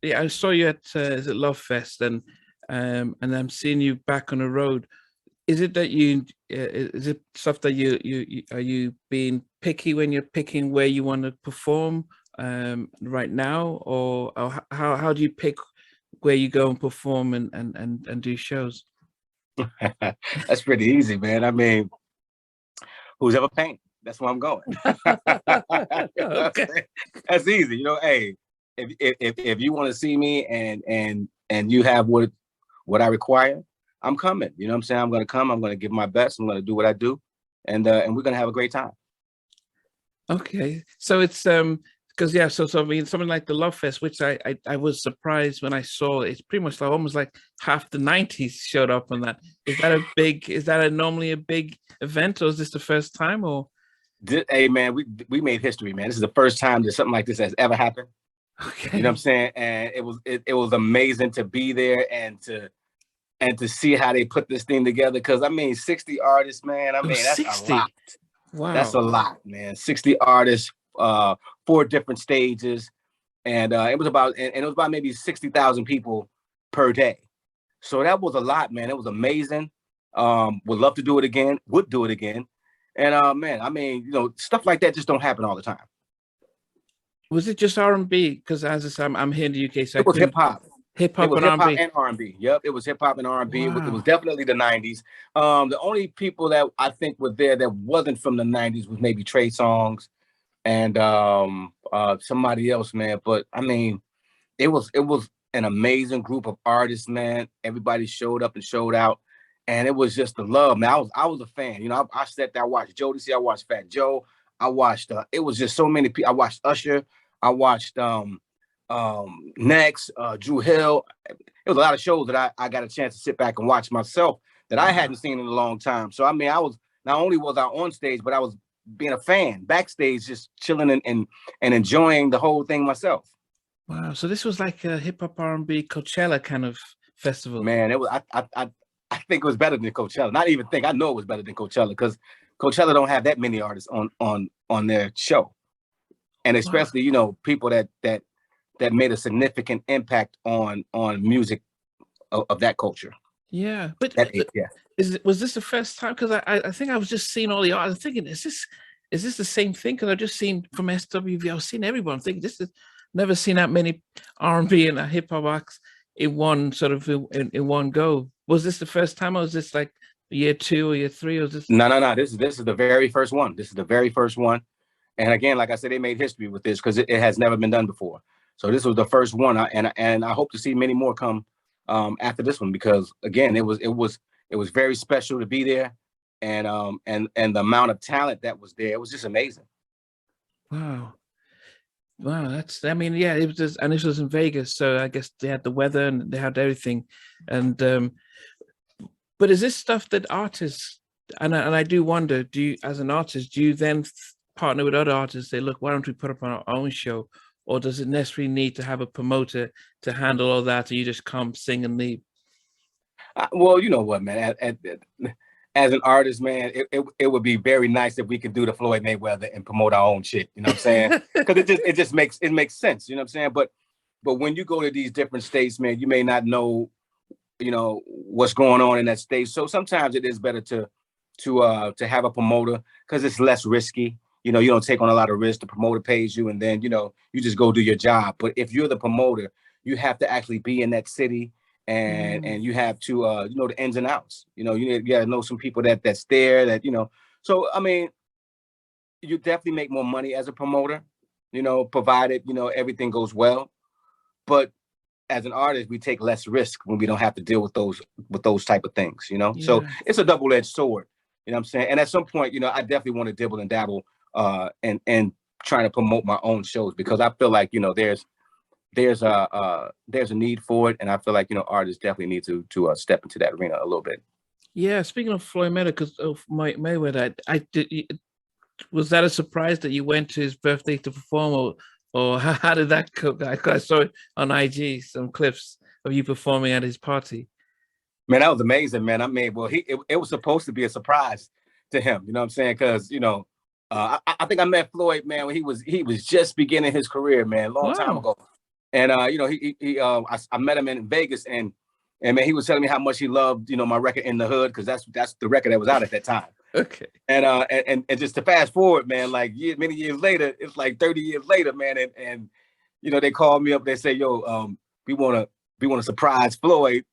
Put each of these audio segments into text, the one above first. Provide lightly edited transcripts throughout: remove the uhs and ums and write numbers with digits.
yeah, I saw you at is it Love Fest, and I'm seeing you back on the road. Is it that is it stuff that are you being picky when you're picking where you want to perform right now, or how do you pick where you go and perform and do shows? That's pretty easy, man. I mean, who's ever paying? That's where I'm going. Okay. That's easy. You know, hey, if you want to see me and you have what I require, I'm coming. You know what I'm saying? I'm gonna come, I'm gonna give my best, I'm gonna do what I do, and we're gonna have a great time. Okay. So it's because yeah, so I mean something like the Love Fest, which I was surprised when I saw it's pretty much like almost like half the 90s showed up on that. Is that normally a big event, or is this the first time, or? Hey man, we made history, man. This is the first time that something like this has ever happened. Okay. You know what I'm saying? And it was amazing to be there and to see how they put this thing together. Cause I mean, 60 artists, man. I mean, that's 60. a lot. Wow. That's a lot, man. 60 artists, 4 different stages. And it was about maybe 60,000 people per day. So that was a lot, man. It was amazing. Would love to do it again, would do it again. And man, I mean, you know, stuff like that just don't happen all the time. Was it just R&B? Because as I said, I'm here in the UK, so it was hip hop. Hip hop and R&B. And R&B. Yep, it was hip hop and R&B. Wow. It was definitely the 90s. The only people that I think were there that wasn't from the 90s was maybe Trey Songz and somebody else, man. But I mean, it was an amazing group of artists, man. Everybody showed up and showed out. And it was just the love, man. I was a fan. You know, I sat there, I watched Jodeci, I watched Fat Joe, I watched it was just so many people. I watched Usher, I watched Next, Drew Hill. It was a lot of shows that I got a chance to sit back and watch myself that I hadn't seen in a long time. So I mean, I was not only was I on stage, but I was being a fan backstage, just chilling and enjoying the whole thing myself. Wow. So this was like a hip hop R&B Coachella kind of festival. Man, it was I think it was better than Coachella. Not even think, I know it was better than Coachella because Coachella don't have that many artists on their show. And especially, you know, people that made a significant impact on music of that culture. Yeah, but yeah. Was this the first time? Because I think I was just seeing all the art. I'm thinking, is this the same thing? Because I've just seen from SWV, I've seen everyone. I'm thinking this is never seen that many R&B and hip hop acts in one sort of in one go. Was this the first time, or was this like year 2 or year 3, or was this? No. This is the very first one. This is the very first one. And again, like I said, they made history with this because it has never been done before. So this was the first one, and I hope to see many more come after this one because again, it was very special to be there, and the amount of talent that was there, it was just amazing. Wow, that's, I mean, yeah, it was just, and this was in Vegas, so I guess they had the weather and they had everything, and but is this stuff that artists, and I do wonder, do you, as an artist, do you then partner with other artists, say, look, why don't we put up on our own show? Or does it necessarily need to have a promoter to handle all that, or you just come, sing, and leave? Well, you know what, man. As an artist, man, it would be very nice if we could do the Floyd Mayweather and promote our own shit. You know what I'm saying? Because it just makes sense. You know what I'm saying? But when you go to these different states, man, you may not know, you know, what's going on in that state. So sometimes it is better to have a promoter because it's less risky. You know, you don't take on a lot of risk. The promoter pays you, and then, you know, you just go do your job. But if you're the promoter, you have to actually be in that city, and you have to, you know, the ins and outs. You know, you got to know some people that's there, that, you know. So, I mean, you definitely make more money as a promoter, you know, provided, you know, everything goes well. But as an artist, we take less risk when we don't have to deal with those type of things, you know. Yeah. So it's a double-edged sword, you know what I'm saying? And at some point, you know, I definitely want to dibble and dabble and trying to promote my own shows, because I feel like, you know, there's a need for it, and I feel like, you know, artists definitely need to step into that arena a little bit. Yeah, speaking of Floyd Mayweather, because of Mayweather, was that a surprise that you went to his birthday to perform, or how did that go? I saw it on IG, some clips of you performing at his party. Man, that was amazing, man. I mean, well, it was supposed to be a surprise to him, you know what I'm saying? Because, you know, I think I met Floyd, man, when he was just beginning his career, man, long time ago. And you know, I met him in Vegas, and man, he was telling me how much he loved, you know, my record In the Hood, because that's the record that was out at that time. Okay. And just to fast forward, man, like many years later, it's like 30 years later, man, and you know, they called me up, they say, yo, we want to surprise Floyd,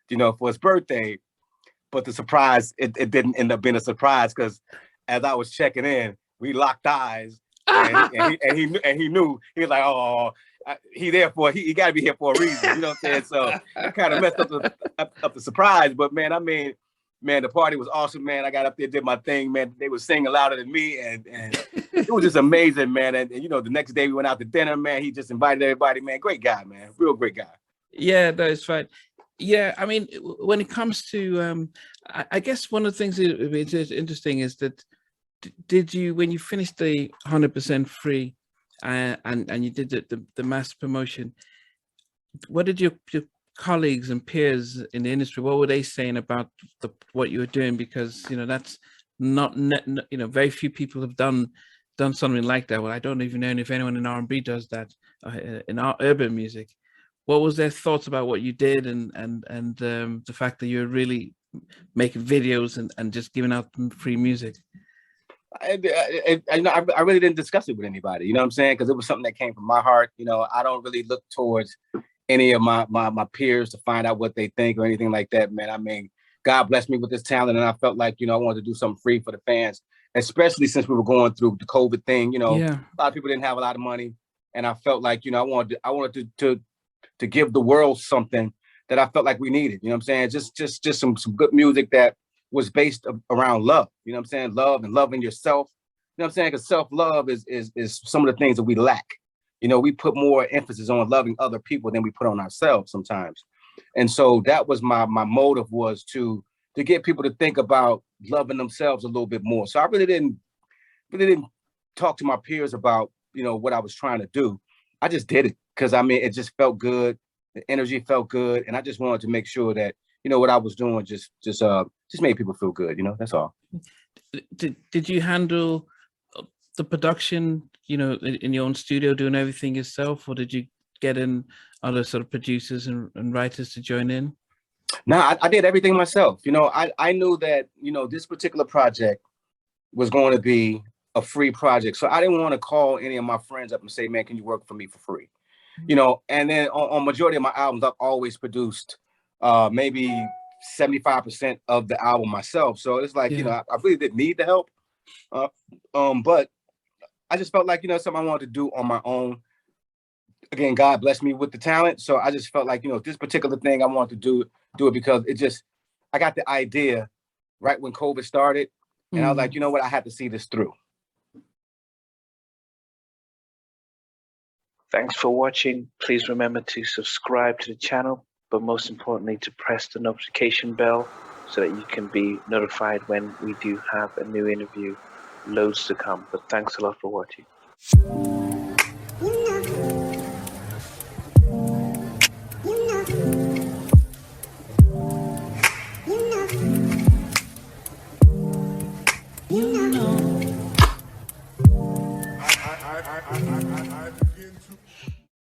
you know, for his birthday. But the surprise, it didn't end up being a surprise, because as I was checking in, we locked eyes, and he knew. He was like, oh, he got to be here for a reason, you know what I'm saying? So it kind of messed up the surprise. But man, I mean, man, the party was awesome, man. I got up there, did my thing, man. They were singing louder than me, and it was just amazing, man. And you know, the next day we went out to dinner, man. He just invited everybody, man. Great guy, man. Real great guy. Yeah, that's fine. Yeah, I mean, when it comes to, I guess one of the things that is interesting is that did you, when you finished the 100% free and you did the mass promotion, what did your colleagues and peers in the industry, what were they saying about what you were doing? Because, you know, that's not, you know, very few people have done something like that. Well, I don't even know if anyone in R&B does that in our urban music. What was their thoughts about what you did, and the fact that you're really making videos and just giving out free music? I really didn't discuss it with anybody, you know what I'm saying? Because it was something that came from my heart. You know, I don't really look towards any of my peers to find out what they think or anything like that, man. I mean, God blessed me with this talent, and I felt like, you know, I wanted to do something free for the fans, especially since we were going through the COVID thing. You know, yeah. A lot of people didn't have a lot of money, and I felt like, you know, I wanted to give the world something that I felt like we needed. You know what I'm saying? Just some good music that was based around love. You know what I'm saying? Love and loving yourself. You know what I'm saying? Because self-love is some of the things that we lack. You know, we put more emphasis on loving other people than we put on ourselves sometimes. And so that was my motive, was to get people to think about loving themselves a little bit more. So I really didn't talk to my peers about, you know, what I was trying to do. I just did it because, I mean, it just felt good. The energy felt good. And I just wanted to make sure that, you know, what I was doing just made people feel good. You know, that's all. Did you handle the production, you know, in your own studio, doing everything yourself, or did you get in other sort of producers and writers to join in? No, I did everything myself. You know, I knew that, you know, this particular project was going to be a free project. So I didn't want to call any of my friends up and say, man, can you work for me for free? You know, and then on majority of my albums, I've always produced maybe 75% of the album myself. So it's like, you know, I really didn't need the help. But I just felt like, you know, something I wanted to do on my own. Again, God blessed me with the talent. So I just felt like, you know, this particular thing I wanted to do it because I got the idea right when COVID started. And I was like, you know what, I had to see this through. Thanks for watching. Please remember to subscribe to the channel, but most importantly, to press the notification bell so that you can be notified when we do have a new interview. Loads to come, but thanks a lot for watching.